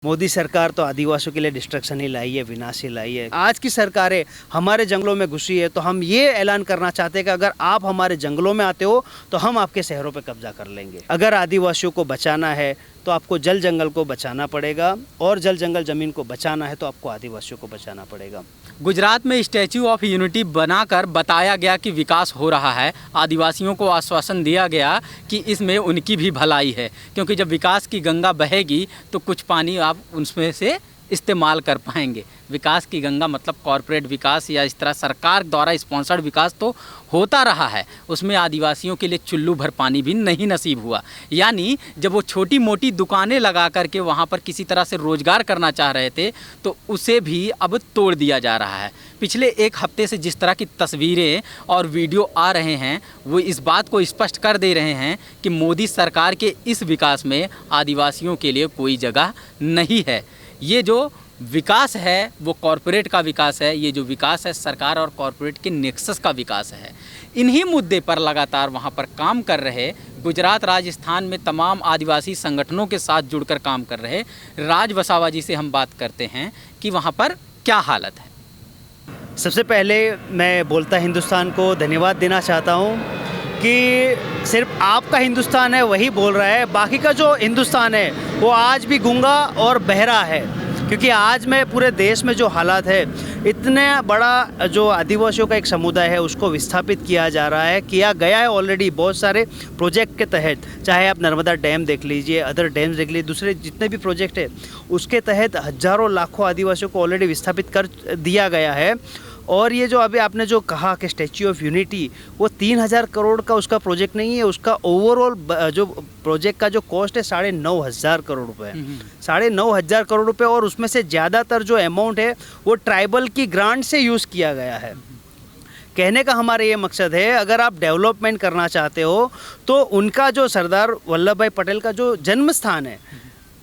मोदी सरकार तो आदिवासियों के लिए डिस्ट्रक्शन ही लाई है, विनाश ही लाई है। आज की सरकारें हमारे जंगलों में घुसी है, तो हम ये ऐलान करना चाहते हैं कि अगर आप हमारे जंगलों में आते हो तो हम आपके शहरों पे कब्जा कर लेंगे। अगर आदिवासियों को बचाना है तो आपको जल जंगल को बचाना पड़ेगा, और जल जंगल ज़मीन को बचाना है तो आपको आदिवासियों को बचाना पड़ेगा। गुजरात में स्टैच्यू ऑफ यूनिटी बनाकर बताया गया कि विकास हो रहा है। आदिवासियों को आश्वासन दिया गया कि इसमें उनकी भी भलाई है, क्योंकि जब विकास की गंगा बहेगी तो कुछ पानी आप उसमें से इस्तेमाल कर पाएंगे। विकास की गंगा मतलब कॉरपोरेट विकास या इस तरह सरकार द्वारा स्पॉन्सर्ड विकास तो होता रहा है, उसमें आदिवासियों के लिए चुल्लू भर पानी भी नहीं नसीब हुआ। यानी जब वो छोटी मोटी दुकानें लगा करके वहाँ पर किसी तरह से रोजगार करना चाह रहे थे तो उसे भी अब तोड़ दिया जा रहा है। पिछले एक हफ्ते से जिस तरह की तस्वीरें और वीडियो आ रहे हैं वो इस बात को स्पष्ट कर दे रहे हैं कि मोदी सरकार के इस विकास में आदिवासियों के लिए कोई जगह नहीं है। ये जो विकास है वो कॉरपोरेट का विकास है, ये जो विकास है सरकार और कॉरपोरेट के नेक्सस का विकास है। इन्हीं मुद्दे पर लगातार वहाँ पर काम कर रहे, गुजरात राजस्थान में तमाम आदिवासी संगठनों के साथ जुड़कर काम कर रहे राज वसावा जी से हम बात करते हैं कि वहाँ पर क्या हालत है। सबसे पहले मैं बोलता हिंदुस्तान को धन्यवाद देना चाहता हूँ कि सिर्फ आपका हिंदुस्तान है वही बोल रहा है, बाकी का जो हिंदुस्तान है वो आज भी गूंगा और बहरा है। क्योंकि आज में पूरे देश में जो हालात है, इतने बड़ा जो आदिवासियों का एक समुदाय है उसको विस्थापित किया जा रहा है, किया गया है ऑलरेडी बहुत सारे प्रोजेक्ट के तहत। चाहे आप नर्मदा डैम देख लीजिए, अदर डैम्स देख लीजिए, दूसरे जितने भी प्रोजेक्ट है उसके तहत हज़ारों लाखों आदिवासियों को ऑलरेडी विस्थापित कर दिया गया है। और ये जो अभी आपने जो कहा कि स्टैच्यू ऑफ यूनिटी, वो 3000 करोड़ का उसका प्रोजेक्ट नहीं है, उसका ओवरऑल जो प्रोजेक्ट का जो कॉस्ट है 9,500 करोड़ रुपए है। 9,500 करोड़ रुपए, और उसमें से ज़्यादातर जो अमाउंट है वो ट्राइबल की ग्रांट से यूज़ किया गया है। कहने का हमारा ये मकसद है, अगर आप डेवलपमेंट करना चाहते हो तो उनका जो सरदार वल्लभ भाई पटेल का जो जन्म स्थान है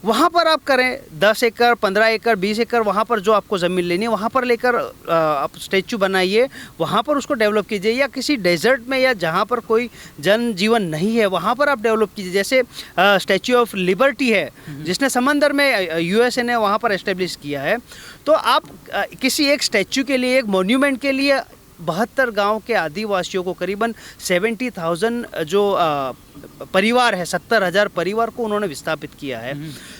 वहाँ पर आप करें। 10 एकड़, 15 एकड़, 20 एकड़ वहाँ पर जो आपको ज़मीन लेनी है वहाँ पर लेकर आप स्टैच्यू बनाइए, वहाँ पर उसको डेवलप कीजिए। या किसी डेजर्ट में या जहाँ पर कोई जनजीवन नहीं है वहाँ पर आप डेवलप कीजिए। जैसे स्टैच्यू ऑफ लिबर्टी है जिसने समंदर में यूएसए ने वहाँ पर एस्टेब्लिश किया है। तो आप किसी एक स्टैच्यू के लिए, एक मोन्यूमेंट के लिए 72 गांव के आदिवासियों को करीबन 70,000 जो परिवार है, 70,000 परिवार को उन्होंने विस्थापित किया है।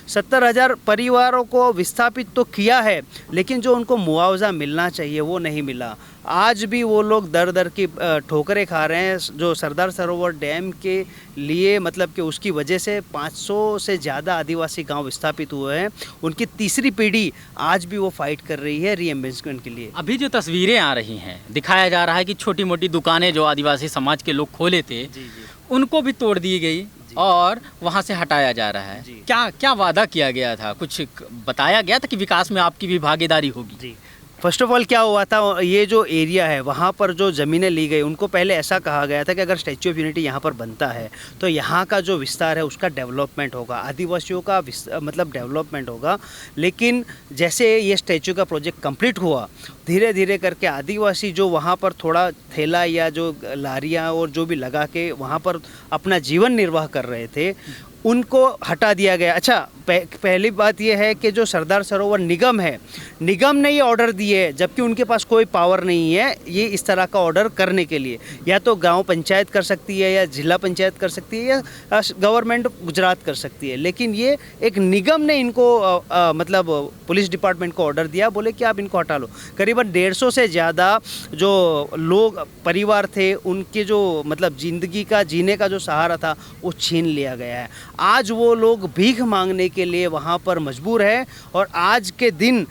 70,000 परिवारों को विस्थापित तो किया है, लेकिन जो उनको मुआवजा मिलना चाहिए वो नहीं मिला। आज भी वो लोग दर दर की ठोकरें खा रहे हैं। जो सरदार सरोवर डैम के लिए, मतलब कि उसकी वजह से 500 से ज़्यादा आदिवासी गांव विस्थापित हुए हैं। उनकी तीसरी पीढ़ी आज भी वो फाइट कर रही है रीएम्बर्समेंट के लिए। अभी जो तस्वीरें आ रही हैं दिखाया जा रहा है कि छोटी मोटी दुकानें जो आदिवासी समाज के लोग खोले थे उनको भी तोड़ दी गई और वहाँ से हटाया जा रहा है। क्या क्या वादा किया गया था? कुछ बताया गया था कि विकास में आपकी भी भागीदारी होगी? जी, फर्स्ट ऑफ ऑल क्या हुआ था, ये जो एरिया है वहाँ पर जो ज़मीनें ली गई, उनको पहले ऐसा कहा गया था कि अगर स्टैच्यू ऑफ यूनिटी यहाँ पर बनता है तो यहाँ का जो विस्तार है उसका डेवलपमेंट होगा, आदिवासियों का मतलब डेवलपमेंट होगा। लेकिन जैसे ये स्टैच्यू का प्रोजेक्ट कंप्लीट हुआ, धीरे धीरे करके आदिवासी जो वहाँ पर थोड़ा ठेला या जो लारियाँ और जो भी लगा के वहाँ पर अपना जीवन निर्वाह कर रहे थे उनको हटा दिया गया। अच्छा, पहली बात यह है कि जो सरदार सरोवर निगम है, निगम ने ये ऑर्डर दिए जबकि उनके पास कोई पावर नहीं है ये इस तरह का ऑर्डर करने के लिए। या तो गांव पंचायत कर सकती है, या जिला पंचायत कर सकती है, या गवर्नमेंट गुजरात कर सकती है। लेकिन ये एक निगम ने इनको मतलब पुलिस डिपार्टमेंट को ऑर्डर दिया, बोले कि आप इनको हटा लो। करीबन 150 से ज़्यादा जो लोग परिवार थे उनके जो मतलब ज़िंदगी का जीने का जो सहारा था वो छीन लिया गया है। आज वो लोग भीख मांगने के लिए वहाँ पर मजबूर है, और आज के दिन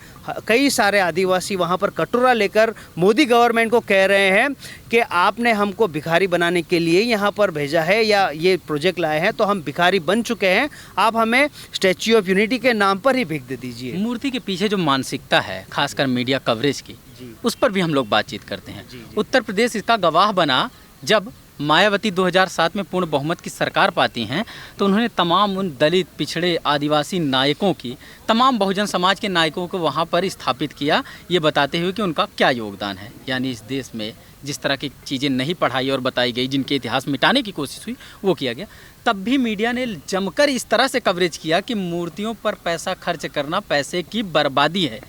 कई सारे आदिवासी वहाँ पर कटोरा लेकर मोदी गवर्नमेंट को कह रहे हैं कि आपने हमको भिखारी बनाने के लिए यहाँ पर भेजा है या ये प्रोजेक्ट लाए हैं, तो हम भिखारी बन चुके हैं, आप हमें स्टैच्यू ऑफ यूनिटी के नाम पर ही भीख दे दीजिए। मूर्ति के पीछे जो मानसिकता है खासकर मीडिया कवरेज की, उस पर भी हम लोग बातचीत करते हैं। उत्तर प्रदेश इसका गवाह बना जब मायावती 2007 में पूर्ण बहुमत की सरकार पाती हैं तो उन्होंने तमाम उन दलित, पिछड़े, आदिवासी नायकों की, तमाम बहुजन समाज के नायकों को वहाँ पर स्थापित किया, ये बताते हुए कि उनका क्या योगदान है। यानी इस देश में जिस तरह की चीज़ें नहीं पढ़ाई और बताई गई, जिनके इतिहास मिटाने की कोशिश हुई, वो किया गया। तब भी मीडिया ने जमकर इस तरह से कवरेज किया कि मूर्तियों पर पैसा खर्च करना पैसे की बर्बादी है।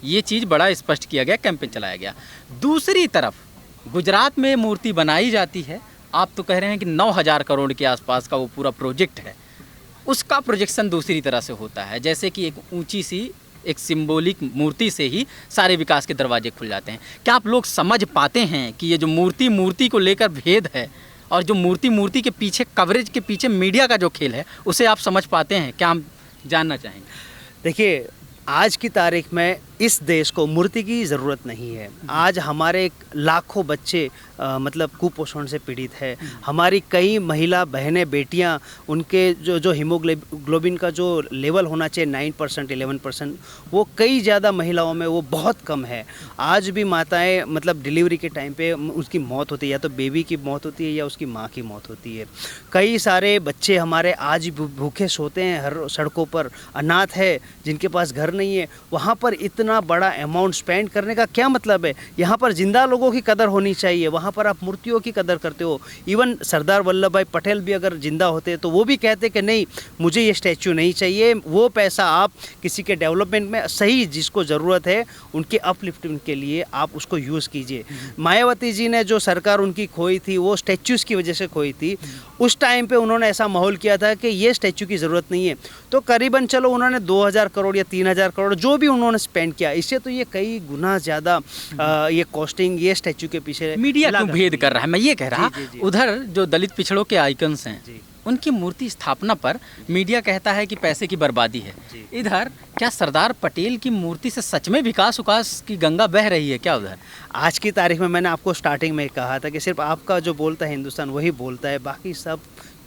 ये चीज़ बड़ा स्पष्ट किया गया, कैंपेन चलाया गया। दूसरी तरफ गुजरात में मूर्ति बनाई जाती है, आप तो कह रहे हैं कि 9,000 करोड़ के आसपास का वो पूरा प्रोजेक्ट है, उसका प्रोजेक्शन दूसरी तरह से होता है। जैसे कि एक ऊंची सी एक सिंबॉलिक मूर्ति से ही सारे विकास के दरवाजे खुल जाते हैं। क्या आप लोग समझ पाते हैं कि ये जो मूर्ति को लेकर भेद है और जो मूर्ति के पीछे, कवरेज के पीछे मीडिया का जो खेल है, उसे आप समझ पाते हैं? क्या हम जानना चाहेंगे? देखिए, आज की तारीख में इस देश को मूर्ति की ज़रूरत नहीं है। आज हमारे लाखों बच्चे मतलब कुपोषण से पीड़ित है। हमारी कई महिला बहनें, बेटियां, उनके जो हीमोग्लोबिन का जो लेवल होना चाहिए 9%, 11%, वो कई ज़्यादा महिलाओं में वो बहुत कम है। आज भी माताएं मतलब डिलीवरी के टाइम पे उसकी मौत होती है, या तो बेबी की मौत होती है या उसकी माँ की मौत होती है। कई सारे बच्चे हमारे आज भूखे सोते हैं हर सड़कों पर, अनाथ है, जिनके पास घर नहीं है। वहाँ पर इतना बड़ा अमाउंट स्पेंड करने का क्या मतलब है? यहाँ पर जिंदा लोगों की कदर होनी चाहिए, वहाँ पर आप मूर्तियों की कदर करते हो। इवन सरदार वल्लभ भाई पटेल भी अगर जिंदा होते तो वो भी कहते कि नहीं, मुझे ये स्टैचू नहीं चाहिए, वो पैसा आप किसी के डेवलपमेंट में, सही जिसको ज़रूरत है उनके अपलिफ्टिंग के लिए आप उसको यूज़ कीजिए। मायावती जी ने जो सरकार उनकी खोई थी, वो स्टैचूज़ की वजह से खोई थी। उस टाइम पे उन्होंने ऐसा माहौल किया था कि ये स्टैचू की ज़रूरत नहीं है, तो करीबन चलो उन्होंने 2,000 करोड़ या 3,000 करोड़ जो भी उन्होंने स्पेंड किया, इससे तो ये कई गुना ज़्यादा ये कॉस्टिंग ये स्टैचू के पीछे मीडिया क्यों भेद कर रहा है, मैं ये कह रहा। जी। उधर जो दलित पिछड़ों के आइकन्स हैं, उनकी मूर्ति स्थापना पर मीडिया कहता है कि पैसे की बर्बादी है। इधर क्या सरदार पटेल की मूर्ति से सच में विकास की गंगा बह रही है क्या उधर? आज की तारीख में मैंने आपको स्टार्टिंग में कहा था कि सिर्फ आपका जो बोलता है हिंदुस्तान वही बोलता है, बाकी सब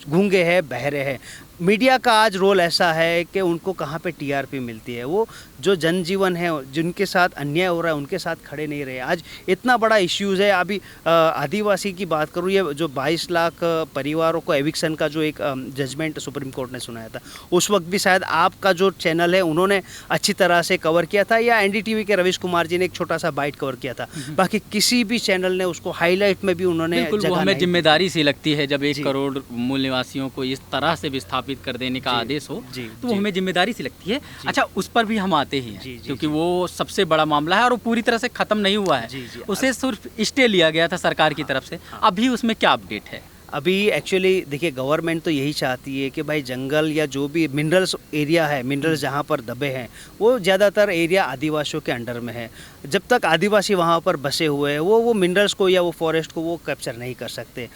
गूंगे हैं, बहरे हैं। मीडिया का आज रोल ऐसा है कि उनको कहाँ पे टीआरपी मिलती है, वो जो जनजीवन है, जिनके साथ अन्याय हो रहा है, उनके साथ खड़े नहीं रहे। आज इतना बड़ा इश्यूज़ है। अभी आदिवासी की बात करूँ, ये जो 22 लाख परिवारों को एविक्शन का जो एक जजमेंट सुप्रीम कोर्ट ने सुनाया था, उस वक्त भी शायद आपका जो चैनल है उन्होंने अच्छी तरह से कवर किया था, या एनडीटीवी के रवीश कुमार जी ने एक छोटा सा बाइट कवर किया था। बाकी किसी भी चैनल ने उसको हाईलाइट में भी उन्होंने वो हमें जिम्मेदारी सी लगती है जब 1 करोड़ मूल निवासियों को इस तरह से विस्थापित कर देने का आदेश हो, तो वो हमें जिम्मेदारी सी लगती है। अच्छा, उस पर भी हम आते ही हैं, क्योंकि वो सबसे बड़ा मामला है और वो पूरी तरह से ख़त्म नहीं हुआ है। उसे सिर्फ स्टे लिया गया था सरकार की तरफ से। अभी उसमें क्या अपडेट है? अभी एक्चुअली देखिए, गवर्नमेंट तो यही चाहती है कि भाई जंगल या जो भी मिनरल्स एरिया है, मिनरल्स जहाँ पर दबे हैं, वो ज़्यादातर एरिया आदिवासियों के अंडर में है। जब तक आदिवासी वहाँ पर बसे हुए हैं, वो मिनरल्स को या वो फॉरेस्ट को वो कैप्चर नहीं कर सकते।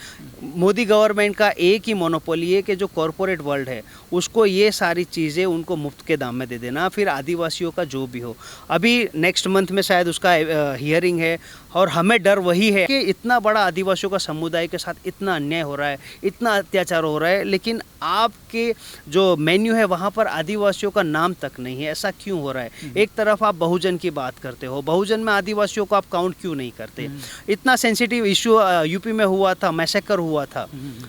मोदी गवर्नमेंट का एक ही मोनोपोली है कि जो कॉरपोरेट वर्ल्ड है उसको ये सारी चीज़ें उनको मुफ्त के दाम में दे देना, फिर आदिवासियों का जो भी हो। अभी नेक्स्ट मंथ में शायद उसका हियरिंग है, और हमें डर वही है कि इतना बड़ा आदिवासियों का समुदाय के साथ इतना अन्याय हो रहा है, इतना अत्याचार हो रहा है, लेकिन आपके जो मेन्यू है वहाँ पर आदिवासियों का नाम तक नहीं है। ऐसा क्यों हो रहा है? एक तरफ आप बहुजन की बात करते हो, बहुजन में आदिवासियों को आप काउंट क्यों नहीं करते? इतना सेंसिटिव इशू यूपी में हुआ था, मैसेकर हुआ था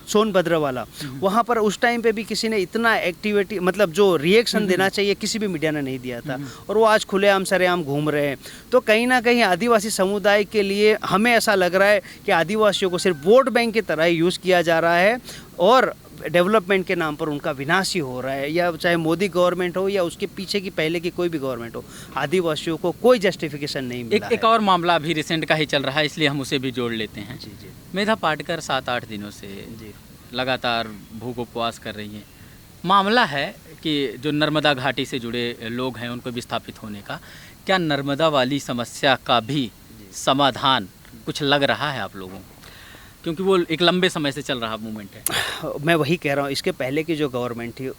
सोनभद्र वाला, वहाँ पर उस टाइम पे भी किसी ने इतना एक्टिविटी मतलब जो रिएक्शन देना चाहिए किसी भी मीडिया ने नहीं दिया था, और वो आज खुलेआम सरेआम घूम रहे हैं। तो कहीं ना कहीं आदिवासी समुदाय के लिए हमें ऐसा लग रहा है कि आदिवासियों को सिर्फ वोट बैंक की तरह यूज़ किया जा रहा है, और डेवलपमेंट के नाम पर उनका विनाश ही हो रहा है। या चाहे मोदी गवर्नमेंट हो या उसके पीछे की पहले की कोई भी गवर्नमेंट हो, आदिवासियों को कोई जस्टिफिकेशन नहीं मिला। एक और मामला अभी रिसेंट का ही चल रहा है, इसलिए हम उसे भी जोड़ लेते हैं। जी। मेधा पाटकर 7-8 दिनों से लगातार भूख उपवास कर रही हैं। मामला है कि जो नर्मदा घाटी से जुड़े लोग हैं उनको विस्थापित होने का, क्या नर्मदा वाली समस्या का भी समाधान कुछ लग रहा है आप लोगों को? क्योंकि वो एक लंबे समय से चल रहा मूवमेंट है। मैं वही कह रहा हूँ, इसके पहले की जो गवर्नमेंट थी,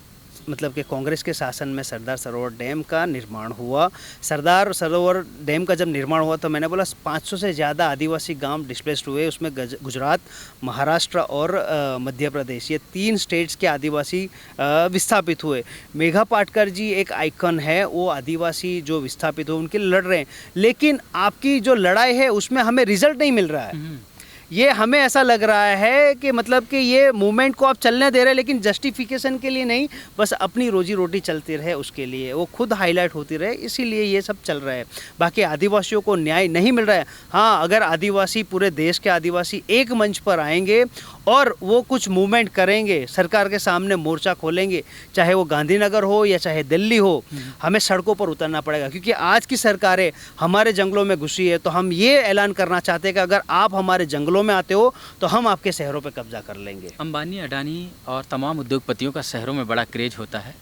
मतलब कि कांग्रेस के शासन में सरदार सरोवर डैम का निर्माण हुआ। सरदार सरोवर डैम का जब निर्माण हुआ तो मैंने बोला 500 से ज़्यादा आदिवासी गांव डिस्प्लेस्ड हुए। उसमें गुजरात, महाराष्ट्र और मध्य प्रदेश, ये 3 स्टेट्स के आदिवासी विस्थापित हुए। मेघा पाटकर जी एक आइकन है, वो आदिवासी जो विस्थापित हुए उनके लिए लड़ रहे हैं, लेकिन आपकी जो लड़ाई है उसमें हमें रिजल्ट नहीं मिल रहा है। ये हमें ऐसा लग रहा है कि मतलब कि ये मूवमेंट को आप चलने दे रहे हैं, लेकिन जस्टिफिकेशन के लिए नहीं, बस अपनी रोजी रोटी चलती रहे उसके लिए, वो खुद हाईलाइट होती रहे, इसीलिए ये सब चल रहा है। बाकी आदिवासियों को न्याय नहीं मिल रहा है। हाँ, अगर आदिवासी, पूरे देश के आदिवासी एक मंच पर आएंगे और वो कुछ मूवमेंट करेंगे, सरकार के सामने मोर्चा खोलेंगे, चाहे वो गांधीनगर हो या चाहे दिल्ली हो, हमें सड़कों पर उतरना पड़ेगा। क्योंकि आज की सरकारें हमारे जंगलों में घुसी है, तो हम ये ऐलान करना चाहते हैं कि अगर आप हमारे जंगलों में आते हो तो हम आपके शहरों पर कब्जा कर लेंगे। अंबानी, अडानी और तमाम उद्योगपतियों का शहरों में बड़ा क्रेज होता है।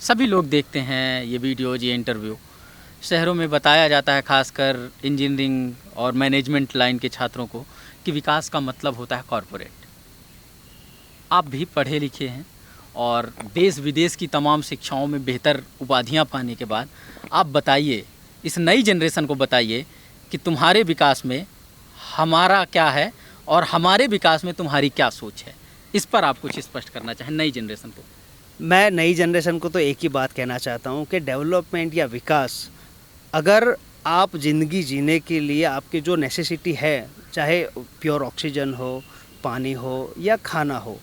सभी लोग देखते हैं ये वीडियोज, ये इंटरव्यू। शहरों में बताया जाता है, खासकर इंजीनियरिंग और मैनेजमेंट लाइन के छात्रों को, कि विकास का मतलब होता है कॉरपोरेट। आप भी पढ़े लिखे हैं और देश विदेश की तमाम शिक्षाओं में बेहतर उपाधियां पाने के बाद आप बताइए, इस नई जनरेशन को बताइए कि तुम्हारे विकास में हमारा क्या है और हमारे विकास में तुम्हारी क्या सोच है। इस पर आप कुछ स्पष्ट करना चाहें नई जनरेशन को। मैं नई जनरेशन को तो एक ही बात कहना चाहता हूँ कि डेवलपमेंट या विकास, अगर आप ज़िंदगी जीने के लिए आपकी जो नेसेसिटी है, चाहे प्योर ऑक्सीजन हो, पानी हो या खाना हो,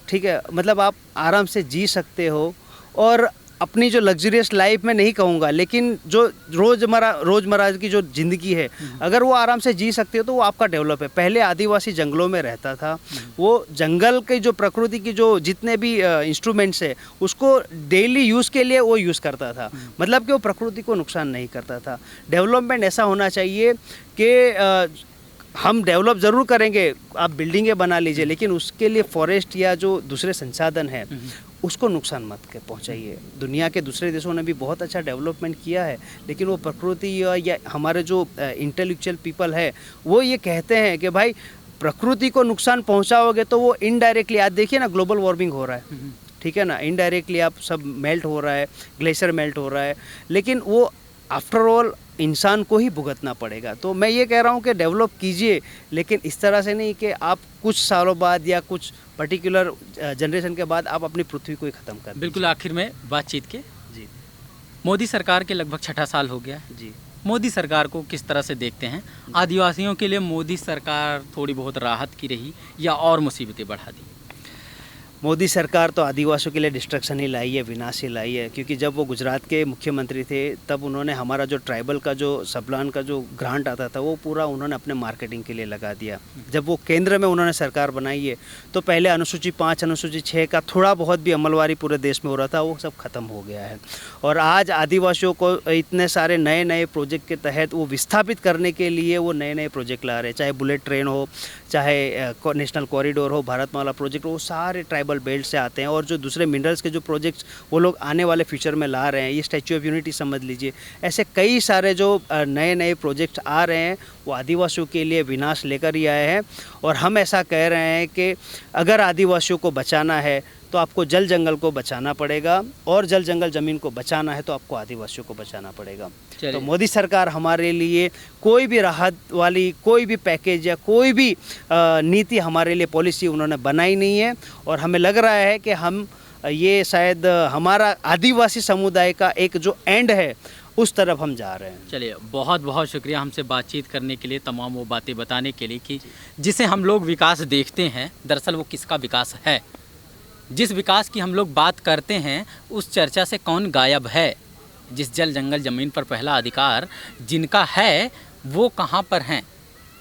ठीक है, मतलब आप आराम से जी सकते हो, और अपनी जो लग्जरियस लाइफ में नहीं कहूँगा, लेकिन जो रोज़मर्रा की जो ज़िंदगी है, अगर वो आराम से जी सकते हो तो वो आपका डेवलप है। पहले आदिवासी जंगलों में रहता था, वो जंगल के जो प्रकृति की जो जितने भी इंस्ट्रूमेंट्स है उसको डेली यूज़ के लिए वो यूज़ करता था, मतलब कि वो प्रकृति को नुकसान नहीं करता था। डेवलपमेंट ऐसा होना चाहिए कि हम डेवलप ज़रूर करेंगे, आप बिल्डिंगें बना लीजिए, लेकिन उसके लिए फॉरेस्ट या जो दूसरे संसाधन है उसको नुकसान मत के पहुंचाइए। दुनिया के दूसरे देशों ने भी बहुत अच्छा डेवलपमेंट किया है, लेकिन वो प्रकृति या हमारे जो इंटेलेक्चुअल पीपल है वो ये कहते हैं कि भाई प्रकृति को नुकसान पहुंचाओगे तो वो इनडायरेक्टली, आज देखिए ना ग्लोबल वार्मिंग हो रहा है, ठीक है ना, इनडायरेक्टली आप सब मेल्ट हो रहा है, ग्लेशियर मेल्ट हो रहा है, लेकिन वो आफ्टर ऑल इंसान को ही भुगतना पड़ेगा। तो मैं ये कह रहा हूँ कि डेवलप कीजिए, लेकिन इस तरह से नहीं कि आप कुछ सालों बाद या कुछ पर्टिकुलर जनरेशन के बाद आप अपनी पृथ्वी को ही ख़त्म कर। बिल्कुल, आखिर में बातचीत के जी, मोदी सरकार के लगभग 6ठा साल हो गया है। जी, मोदी सरकार को किस तरह से देखते हैं? आदिवासियों के लिए मोदी सरकार थोड़ी बहुत राहत की रही या और मुसीबतें बढ़ा दी? मोदी सरकार तो आदिवासियों के लिए डिस्ट्रक्शन ही लाई है, विनाश ही लाई है। क्योंकि जब वो गुजरात के मुख्यमंत्री थे तब उन्होंने हमारा जो ट्राइबल का जो सबलान का जो ग्रांट आता था वो पूरा उन्होंने अपने मार्केटिंग के लिए लगा दिया। जब वो केंद्र में उन्होंने सरकार बनाई है तो पहले अनुसूची 5, अनुसूची 6 का थोड़ा बहुत भी अमलवारी पूरे देश में हो रहा था, वो सब ख़त्म हो गया है। और आज आदिवासियों को इतने सारे नए नए प्रोजेक्ट के तहत वो विस्थापित करने के लिए वो नए नए प्रोजेक्ट ला रहे हैं, चाहे बुलेट ट्रेन हो, चाहे नेशनल कॉरिडोर हो, भारतमाला प्रोजेक्ट, वो सारे ट्राइबल बेल्ट से आते हैं। और जो दूसरे मिनरल्स के जो प्रोजेक्ट्स वो लोग आने वाले फ्यूचर में ला रहे हैं, ये स्टैच्यू ऑफ यूनिटी समझ लीजिए, ऐसे कई सारे जो नए नए प्रोजेक्ट्स आ रहे हैं वो आदिवासियों के लिए विनाश लेकर ही आए हैं। और हम ऐसा कह रहे हैं कि अगर आदिवासियों को बचाना है तो आपको जल जंगल को बचाना पड़ेगा, और जल जंगल ज़मीन को बचाना है तो आपको आदिवासियों को बचाना पड़ेगा। तो मोदी सरकार हमारे लिए कोई भी राहत वाली कोई भी पैकेज या कोई भी नीति, हमारे लिए पॉलिसी उन्होंने बनाई नहीं है। और हमें लग रहा है कि हम ये शायद हमारा आदिवासी समुदाय का एक जो एंड है उस तरफ हम जा रहे हैं। चलिए, बहुत बहुत शुक्रिया हमसे बातचीत करने के लिए, तमाम वो बातें बताने के लिए कि जिसे हम लोग विकास देखते हैं दरअसल वो किसका विकास है। जिस विकास की हम लोग बात करते हैं उस चर्चा से कौन गायब है? जिस जल जंगल ज़मीन पर पहला अधिकार जिनका है वो कहाँ पर हैं?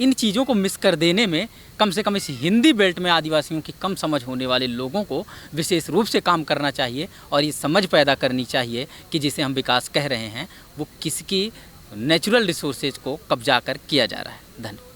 इन चीज़ों को मिस कर देने में कम से कम इस हिंदी बेल्ट में आदिवासियों की कम समझ होने वाले लोगों को विशेष रूप से काम करना चाहिए और ये समझ पैदा करनी चाहिए कि जिसे हम विकास कह रहे हैं वो किसकी नेचुरल रिसोर्सेज को कब्जा कर किया जा रहा है। धन्यवाद।